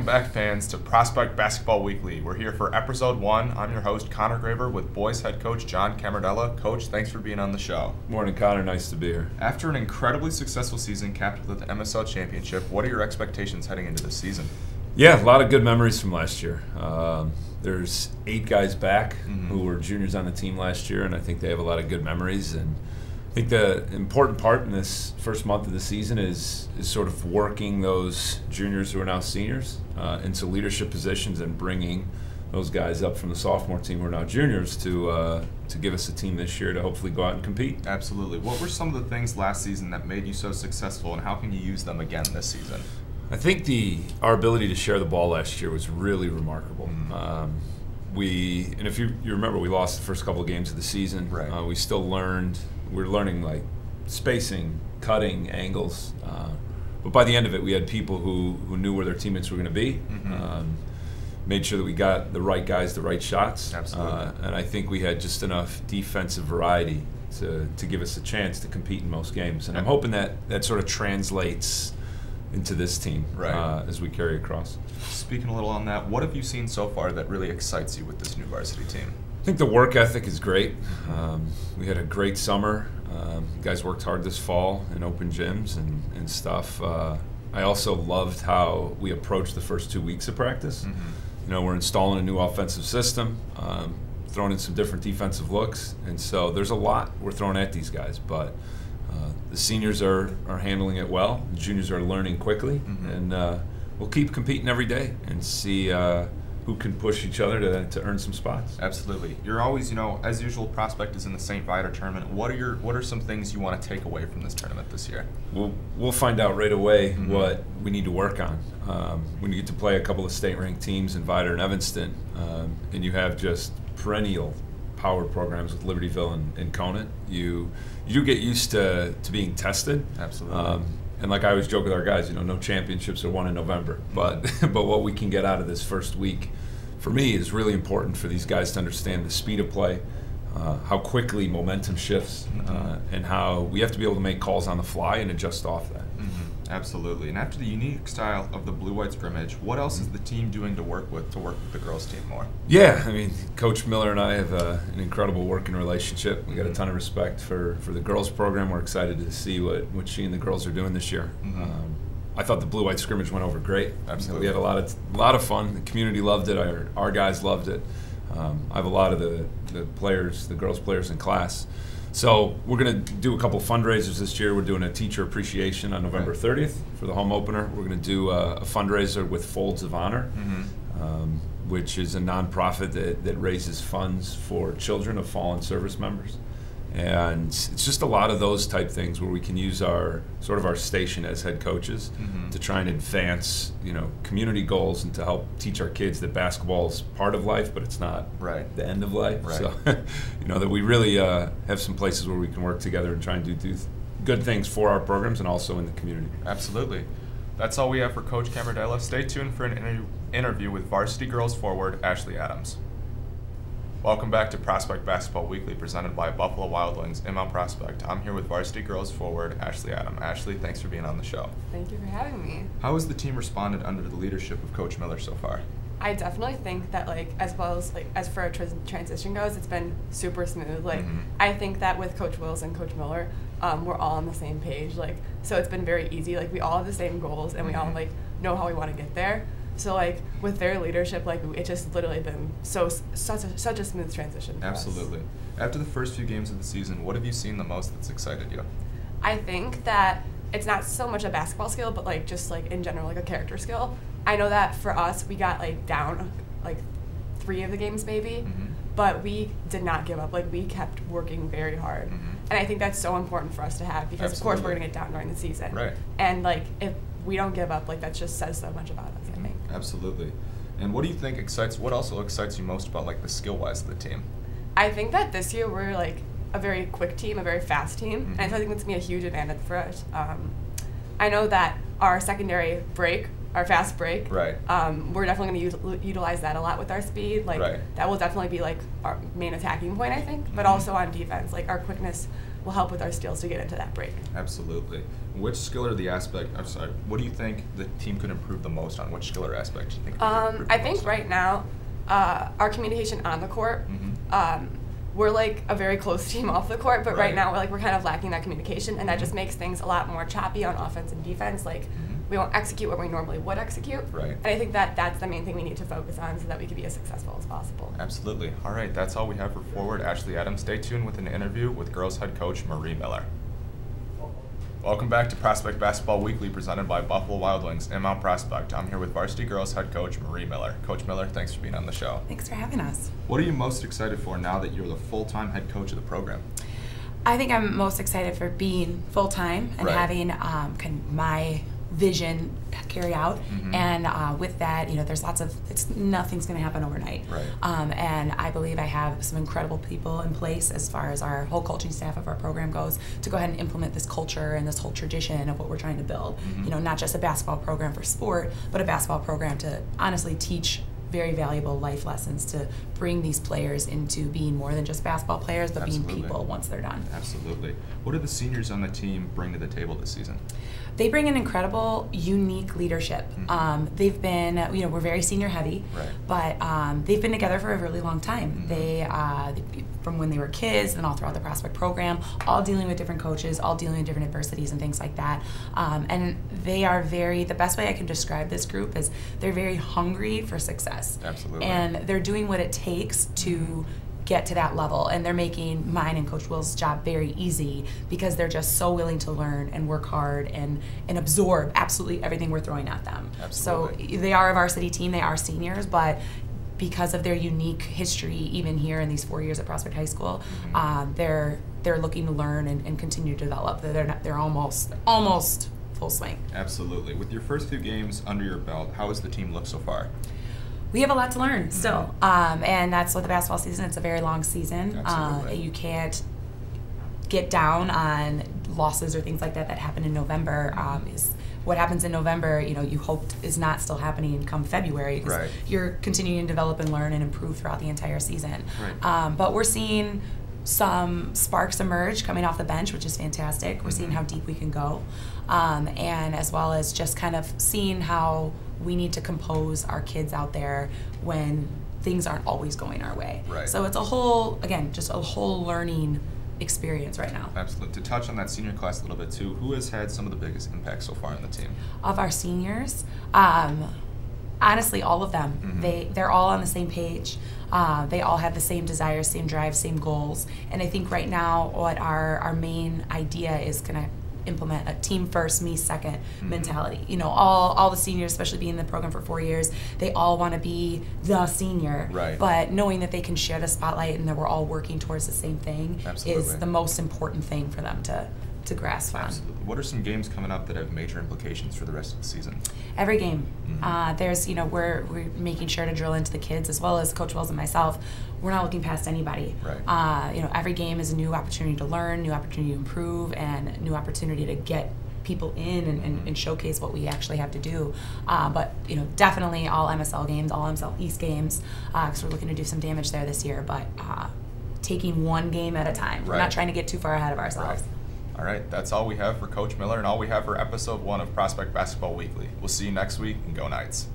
back, fans, to Prospect Basketball Weekly. We're here for episode 1. I'm your host, Connor Graver, with boys head coach John Camardella. Coach, thanks for being on the show. Morning, Connor. Nice to be here. After an incredibly successful season capped with the MSL Championship, what are your expectations heading into this season? Yeah, a lot of good memories from last year. There's 8 guys back who were juniors on the team last year, and I think they have a lot of good memories. And I think the important part in this first month of the season is sort of working those juniors who are now seniors into leadership positions and bringing those guys up from the sophomore team who are now juniors to give us a team this year to hopefully go out and compete. Absolutely. What were some of the things last season that made you so successful, and how can you use them again this season? I think our ability to share the ball last year was really remarkable. And if you remember, we lost the first couple of games of the season. Right. We still learned. We're learning like spacing, cutting, angles. But by the end of it, we had people who knew where their teammates were going to be. Made sure that we got the right guys, the right shots. Absolutely. And I think we had just enough defensive variety to give us a chance to compete in most games. And I'm hoping that sort of translates into this team as we carry across. Speaking a little on that, what have you seen so far that really excites you with this new varsity team? I think the work ethic is great. We had a great summer. You guys worked hard this fall in open gyms and stuff. I also loved how we approached the first 2 weeks of practice. You know, we're installing a new offensive system, throwing in some different defensive looks, and so there's a lot we're throwing at these guys, but the seniors are handling it well. The juniors are learning quickly, and we'll keep competing every day and see who can push each other to earn some spots. Absolutely. You're always, as usual, Prospect is in the St. Viator tournament. What are some things you want to take away from this tournament this year? We'll find out right away what we need to work on. When you get to play a couple of state-ranked teams in Viator and Evanston, and you have just perennial power programs with Libertyville and Conant, you do get used to being tested. Absolutely. And like I always joke with our guys, no championships are won in November, but what we can get out of this first week, for me, is really important for these guys to understand the speed of play, how quickly momentum shifts, and how we have to be able to make calls on the fly and adjust off that. Absolutely. And after the unique style of the blue-white scrimmage, what else is the team doing to work with the girls' team more? Yeah, I mean, Coach Miller and I have an incredible working relationship. We got a ton of respect for the girls' program. We're excited to see what she and the girls are doing this year. I thought the blue-white scrimmage went over great. Absolutely. We had a lot of fun. The community loved it. Our guys loved it. I have a lot of the players, the girls' players in class. So we're going to do a couple fundraisers this year. We're doing a teacher appreciation on November 30th for the home opener. We're going to do a fundraiser with Folds of Honor, which is a nonprofit that raises funds for children of fallen service members. And it's just a lot of those type things where we can use our station as head coaches to try and advance, community goals and to help teach our kids that basketball is part of life, but it's not the end of life. Right. So, that we really have some places where we can work together and try and do good things for our programs and also in the community. Absolutely. That's all we have for Coach Camardella. Stay tuned for an interview with varsity girls forward Ashley Adams. Welcome back to Prospect Basketball Weekly, presented by Buffalo Wild Wings in Mount Prospect. I'm here with varsity girls forward Ashley Adams. Ashley, thanks for being on the show. Thank you for having me. How has the team responded under the leadership of Coach Miller so far? I definitely think that as for a transition goes, it's been super smooth. I think that with Coach Wills and Coach Miller, we're all on the same page. So it's been very easy. We all have the same goals, and we all know how we want to get there. So with their leadership, it's just literally been such a smooth transition. Absolutely. After the first few games of the season, what have you seen the most that's excited you? I think that it's not so much a basketball skill, but just in general, a character skill. I know that for us, we got down 3 of the games maybe, but we did not give up. We kept working very hard, and I think that's so important for us to have because of course we're gonna get down during the season, right? And if we don't give up, that just says so much about us. I think. Absolutely. And what do you think what also excites you most about the skill-wise of the team? I think that this year we're a very quick team, a very fast team, and I think that's going to be a huge advantage for us. I know that our secondary break, our fast break, we're definitely going to utilize that a lot with our speed. That will definitely be our main attacking point, I think, but also on defense, our quickness will help with our steals to get into that break. Absolutely. Which skill or the aspect, I'm sorry, what do you think the team could improve the most on? Which skill or aspect do you think? I think right now, our communication on the court, we're like a very close team off the court, but right now we're kind of lacking that communication, and that just makes things a lot more choppy on offense and defense. Like, we won't execute what we normally would execute. Right. And I think that's the main thing we need to focus on so that we can be as successful as possible. Absolutely. All right, that's all we have for forward Ashley Adams. Stay tuned with an interview with girls head coach Marie Miller. Welcome back to Prospect Basketball Weekly, presented by Buffalo Wild Wings in Mount Prospect. I'm here with varsity girls head coach Marie Miller. Coach Miller, thanks for being on the show. Thanks for having us. What are you most excited for now that you're the full-time head coach of the program? I think I'm most excited for being full-time and having kind of my vision carry out, and with that, there's nothing's going to happen overnight. And I believe I have some incredible people in place as far as our whole coaching staff of our program goes to go ahead and implement this culture and this whole tradition of what we're trying to build. Not just a basketball program for sport, but a basketball program to honestly teach very valuable life lessons to bring these players into being more than just basketball players, but being people once they're done. Absolutely. What do the seniors on the team bring to the table this season? They bring an incredible, unique leadership. They've been, we're very senior heavy, but they've been together for a really long time. They, from when they were kids and all throughout the Prospect program, all dealing with different coaches, all dealing with different adversities and things like that. And they are the best way I can describe this group is they're very hungry for success. Absolutely. And they're doing what it takes to get to that level, and they're making mine and Coach Will's job very easy because they're just so willing to learn and work hard and absorb absolutely everything we're throwing at them. Absolutely. So they are a varsity team, they are seniors, but because of their unique history, even here in these 4 years at Prospect High School, they're looking to learn and continue to develop. They're almost full swing. Absolutely. With your first few games under your belt, how has the team looked so far? We have a lot to learn still, and that's what the basketball season. It's a very long season. You can't get down on losses or things like that happen in November. Is what happens in November, you hope is not still happening come February, because you're continuing to develop and learn and improve throughout the entire season. But we're seeing some sparks emerge coming off the bench, which is fantastic. We're seeing how deep we can go, and as well as just kind of seeing how we need to compose our kids out there when things aren't always going our way. So it's just a whole learning experience right now. Absolutely. To touch on that senior class a little bit too, who has had some of the biggest impacts so far on the team? Of our seniors, honestly, all of them. They're all on the same page. They all have the same desires, same drive, same goals. And I think right now what our main idea is going to implement a team first, me second mentality. All the seniors, especially being in the program for 4 years, they all want to be the senior. But knowing that they can share the spotlight and that we're all working towards the same thing is the most important thing for them to grasp on. Absolutely. What are some games coming up that have major implications for the rest of the season? Every game. There's, we're making sure to drill into the kids as well as Coach Wills and myself. We're not looking past anybody. Every game is a new opportunity to learn, new opportunity to improve, and new opportunity to get people in and showcase what we actually have to do. But definitely all MSL games, all MSL East games, because we're looking to do some damage there this year. But taking one game at a time. We're not trying to get too far ahead of ourselves. All right, that's all we have for Coach Miller and all we have for episode 1 of Prospect Basketball Weekly. We'll see you next week, and go Knights.